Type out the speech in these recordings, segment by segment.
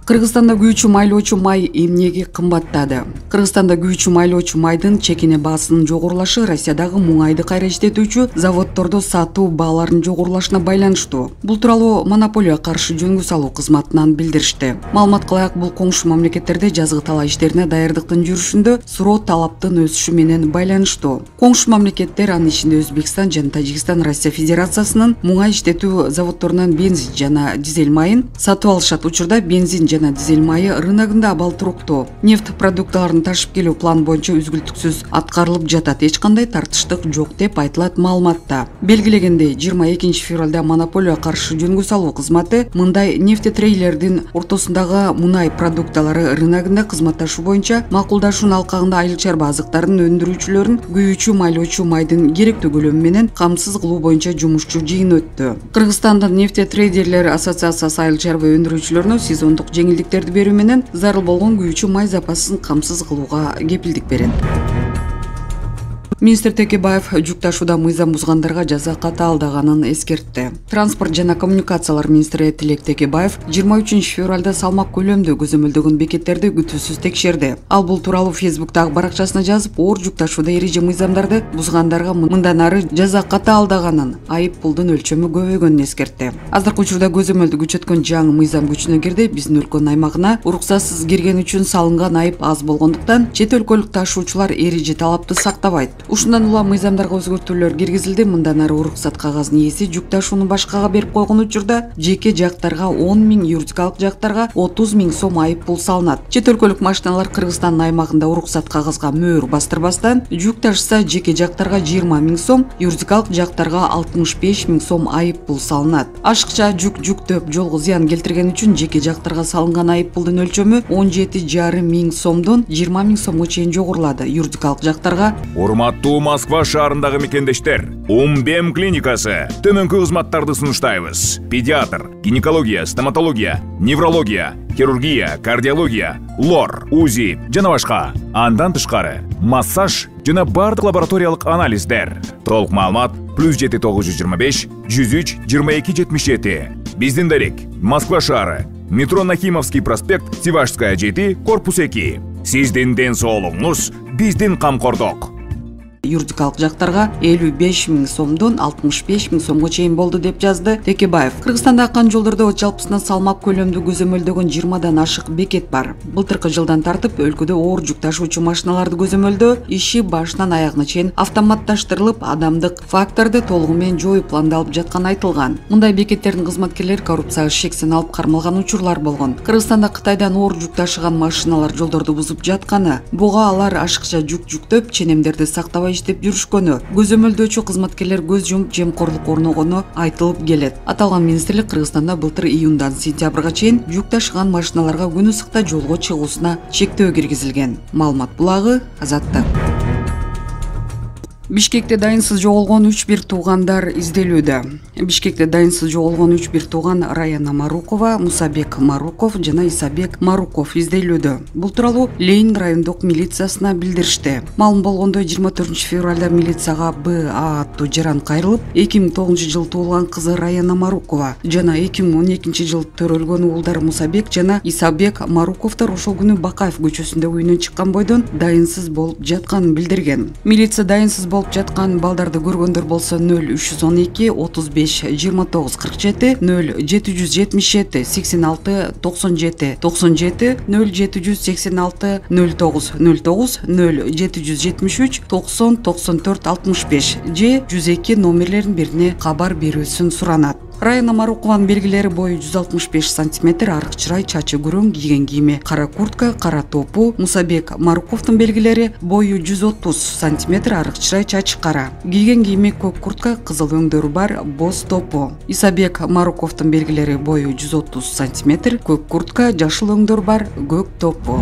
Кыргызстанда күйүүчү майлоочу май эмнеге кымбаттады? Кыргызстанда күйүүчү майлоочу майдын чекине баасынын жогорулашы Россиядагы муңайды кайра иштетүүчү заводдордо сатуу бааларынын жогорулашына байланыштуу. Бул тууралуу монополияга каршы жөнгө салуу кызматынан билдиришти. Маалыматка ылайык, бул коңшу мамлекеттерде жазгы талаа иштерине даярдыктын жүрүшүндө суроо талаптын өсүшү менен байланыштуу. Коңшу мамлекеттер, анын ичинде Өзбекстан жана Тажикстан Россия Федерациясынын муңай иштетүү заводдорунан бензин жана дизель майын сатып алышат учурда бензин жана дизель майы рыногунда абал туруктуу. Нефть продукталарын ташып келүү план боюнча үзгүлтүксүз аткарылып жатат. Эч кандай тартыштык жок деп айтылат маалыматта. Белгилегендей, 22 февралда монополияга каршы жөнгө салуу кызматы мындай нефтетрейлердин ортосундагы мунай продукталары рыногунда кызматташуу боюнча макулдашуунун алкагында айыл чарба азыктарын өндүрүүчүлөрүн күйүүчү майлоочу майдын керектүү көлөмү менен камсыз кылуу боюнча жумушчу жыйын өттү. Кыргызстандын нефтетрейдерлер ассоциациясы айыл чарба өндүрүүчүлөрүнө сезондук жеңилдиктерди берүү менен зарыл болгон күйүүчү май запасын камсыз кылууга кепилдик берет. Министр Текебаев жүк ташууда мыйзам бузгандарга жаза катаалдаганын эскертти. Транспорт жана коммуникациялар министри Тилек Текебаев 23 февралда салмак көлөмдүү көзөмөлдөгөн бекеттерди күтүүсүз текшерди. Ал бул тууралуу Фейсбуктагы баракчасына жазып, оор жүк ташууда эреже мыйзамдарды бузгандарга мындан ары жаза катаалдаганын, айып пулдун өлчөмү көбөйгөнүн эскертти. Азыркы учурда көзөмөлдү күчөткөн жаңы мыйзам күчүнө кирди. Биздин өлкөнүн аймагына уруксатсыз кирген үчүн салынган айып аз болгондуктан чет өлкөлүк ташуучулар эреже талапты сактабайт. Ушундан улам мыйзамдарга өзгөртүүлөр киргизилди. Мындан ары уруксат кагазынын ээси жүк ташууну башкага берип койгон учурда жеке жактарга 10 000, юридикалык жактарга 30 000 сом айып пул салынат. Чет өлкөлүк машиналар Кыргызстандын аймагында уруксат кагазга мөөр бастырбастан жүк ташыса жеке жактарга 20 000 сом, юридикалык жактарга 65 000 сом айып пул салынат. Ашыкча жүк жүктөп жолго зыян келтирген үчүн жеке жактарга салынган айып пулдун өлчөмү 17,5 000 сомдон 20 000 сомго чейин жогорулады. Юридикалык жактарга Москва шаарындагы мекендештер, Умбем клиникасы төмөнкү кызматтарды сунуштайбыз. Педиатр, гинекология, стоматология, неврология, хирургия, кардиология, лор, УЗИ жана башка. Андан тышкары массаж жана бардык лабораториялык анализдер. Толук маалымат +7 925 103 22 77. Биздин дарек Москва шаары, метро Нахимовский проспект, Сивашская 7, корпус 2. Сиздин ден соолугуңуз биздин камкордук. Юридикалык жактарга 55 000 сомдон 65 000 сомго чейин болду деп жазды Текебаев. Кыргызстанда акан жолдордо жалпысынан салмак көлөмдүү көзөмөлдөгөн 20дан ашык бекет бар. Былтыркы жылдан тартып өлкөдө оор жүк ташуучу машиналарды көзөмөлдөө иши башынан аягына чейин автоматташтырылып, адамдык факторду толугу менен жоюу пландалып жатканы айтылган. Мындай бекеттердин кызматкерлери коррупцияга шексин алып кармалган учурлар болгон. Кыргызстанда Кытайдан оор жүк ташыган машиналар жолдорду бузуп жатканы, буга алар ашыкча жүк жүктөп, ченемдерди сактабай иштеп жүрүшкөнү, көзөмөлдөөчү кызматкерлер көз жумуп жемкорлук орногону айтылып келет. Аталган министрлик Кыргызстанда былтыр июндан сентябрга чейин жүк ташыган машиналарга күн ысыкта жолго чыгуусуна чектөө киргизилген. Маалымат булагы Азаттык. Бишкекте дайынсыз жоголгон 3 бир туугандар изделүүдө. Бишкекте дайынсыз жоголгон 3 бир тууган Раяна Марукова, Мусабек Маруков жана Исабек Маруков изделүүдө. Бул тууралуу Ленин райондук милициясына билдиришти. Маалым болгондой, 24 февралда милицияга БА аттуу жаран кайрылып, 2009 жылы туулган кызы Раяна Марукова жана 2012 жылы төрөлгөн уулдары Мусабек жана Исабек Маруковдор ошол күнү Бакаев көчөсүндө үйүнөн чыккан бойдон дайынсыз болуп жатканын билдирген. Милиция дайынсыз болуп жаткан балдарды көргөндөр болсо 0312 35 29 47 0777 86 97 97 0786 09 09 0773 90 94 65 же 102 номерлерин бирине кабар берүүсүн суранат. Раяна Марукованын белгилери бою 165 см, арык чырай, чачы күрөң, кийген кийими кара куртка, кара топу. Мусабек Маруковдун белгилери бою 130 см, арык чырай, чачы кара, кийген кийими көк куртка, кызыл өңдөрү бар, боз топу. Исабек Маруковдун белгилери бою 130 см, көк куртка, жашыл өңдөр бар, көк топу.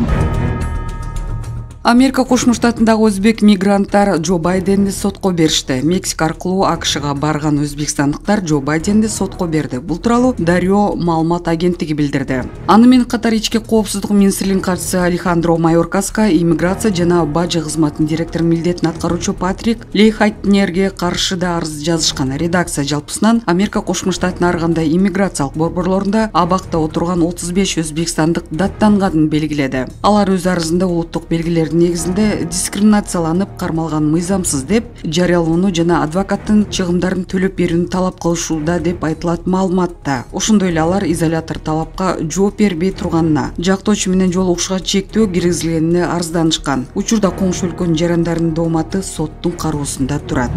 Америка Кошмо Штатындагы өзбек мигранттар Джо Байденди сотко беришти. Мексика аркылуу АКШга барган өзбекстандыктар Джо Байденди сотко берди. Бул тууралуу Дарьо маалымат агенттиги билдирди. Аны менен катар ички коопсуздук министринин катчысы Алехандро Майоркаска, иммиграция жана бажы кызматынын директорунун милдетин аткаруучу Патрик Лейхайтнерге каршы да арыз жазышкан. Редакция жалпысынан Америка Кошмо Штатына ар кандай иммиграциялык борборлорунда абакта отурган 35 өзбекстандык даттанганын белгиледи. Алар өз арызында улуттук белгилердин негизинде дискриминацияланып кармалган мыйзамсыз деп жарыялоону жана адвокаттын чыгымдарын төлөп берүүнү талап кылышууда деп айтылат маалыматта. Ошондой эле алар изолятор талапка жооп бербей турганына, жактоочу менен жолугушууга чектөө киргизилгенине арызданышкан. Учурда коңшу өлкөнүн жарандарынын дооматы соттун кароосунда турат.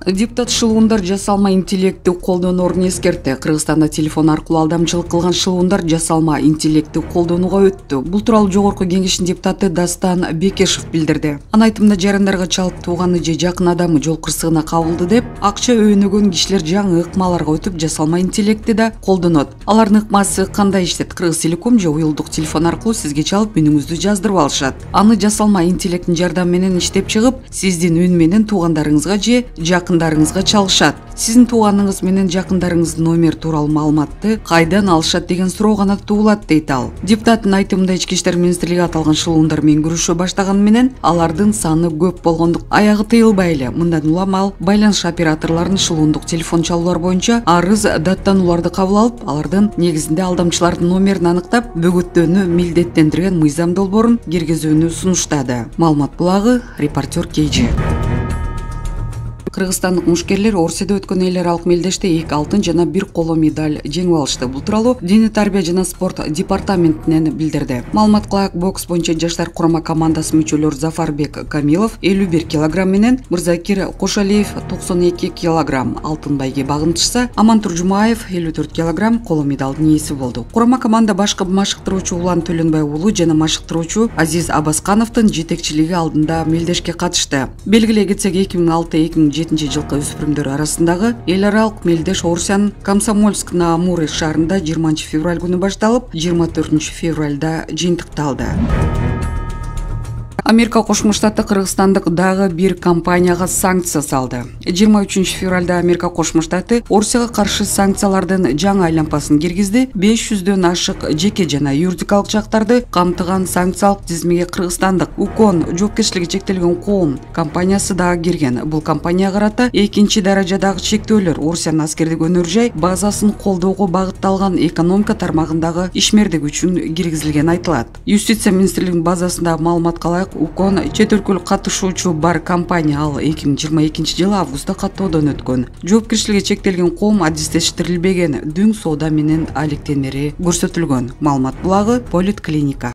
Депутат шылуундар жасалма интеллектти колдоноорун эскертти. Кыргызстанда телефон аркылуу алдамчылык кылган шылуундар жасалма интеллектти колдонууга өттү. Бул тууралуу Жогорку Кеңештин депутаты Дастан Бекешев билдирди. Анын айтымында жарандарга чалып тууганы же жакын адамы жол кырсыгына кабылды деп акча өөнөгөн кишилер жаңы ыкмаларга өтүп жасалма интеллектти да колдонот. Алардын ыкмасы кандай иштет? Кыргызтелеком же уюлдук телефон аркылуу сизге чалып үнүңүздү жаздырып алышат. Аны жасалма интеллекттин жардамы менен иштеп чыгып, сиздин үн менен туугандарыңызга же жакындарыңызга чалышат. Сиздин тууганыңыз менен жакындарыңыздын номер тууралуу маалыматты кайдан алышат деген суроо гана туулат, дейт ал. Депутаттын айтымында Ички иштер министрлиги аталган шылуундар менен күрөшө баштаганы менен алардын саны көп болгондук аягы тыйылбай эле. Мындан улам ал байланыш операторлорунун шылуундук телефон чалуулар боюнча арыз даттанууларды кабыл алып, алардын негизинде алдамчылардын номерин аныктап, бөгөттөөнү милдеттендирген мыйзам долбоорун киргизүүнү сунуштады. Маалымат булагы, репортер KG. Кыргызстандык мушкерлер Орсияда өткөн эл аралык мелдеште 2 алтын жана 1 коло медаль жеңип алышты. Бул тууралуу Дене тарбия жана спорт департаментинен билдирди. Маалымат кылайык, бокс боюнча жаштар курама командасы мүчөлөрү Зафарбек Камилов 51 кг менен, Мырзакир Кошалиев 92 кг алтын байге багынтышса, Амантур Жумаев 54 кг коло медалдын ээси болду. Курама команда башкы машыктыруучу Улан Төлөнбай уулу жана машыктыруучу Азиз Абаскановдун жетекчилиги алдында мелдешке катышты. Белгилей кетсек, 2006-2007 жылкы өспүрүмдөр арасындагы эл аралык мелдеш Орсиянын Комсомольск-на-Амуре шаарында 20 февраль күнү башталып, 24 февралда жыйынтыкталды. Америка Кошмо Штаты Кыргызстандык дагы бир компанияга санкция салды. 23 февралда Америка Кошмо Штаты Орсияга каршы санкциялардын жаңы айлампасын киргизди. 500дөн ашык жеке жана юридикалык жактарды камтыган санкциялык тизимге кыргызстандык УКОН жоопкерчилиги чектелген коом компаниясы дагы кирген. Бул компанияга карата экинчи даражадагы чектөөлөр Орсиянын аскердик өнөр жай базасын колдоого багытталган экономика тармагындагы ишмердик үчүн киргизилгени айтылат. Юстиция министрлигинин базасында маалымат калайык, УКОН чет өлкөлүк катышуучу бар компания, ал 2022 жылы августта каттоодон өткөн. Жоопкерчилиги чектелген коом адистештирилбеген дүң соода менен алектенери көрсөтүлгөн. Маалымат булагы Политклиника.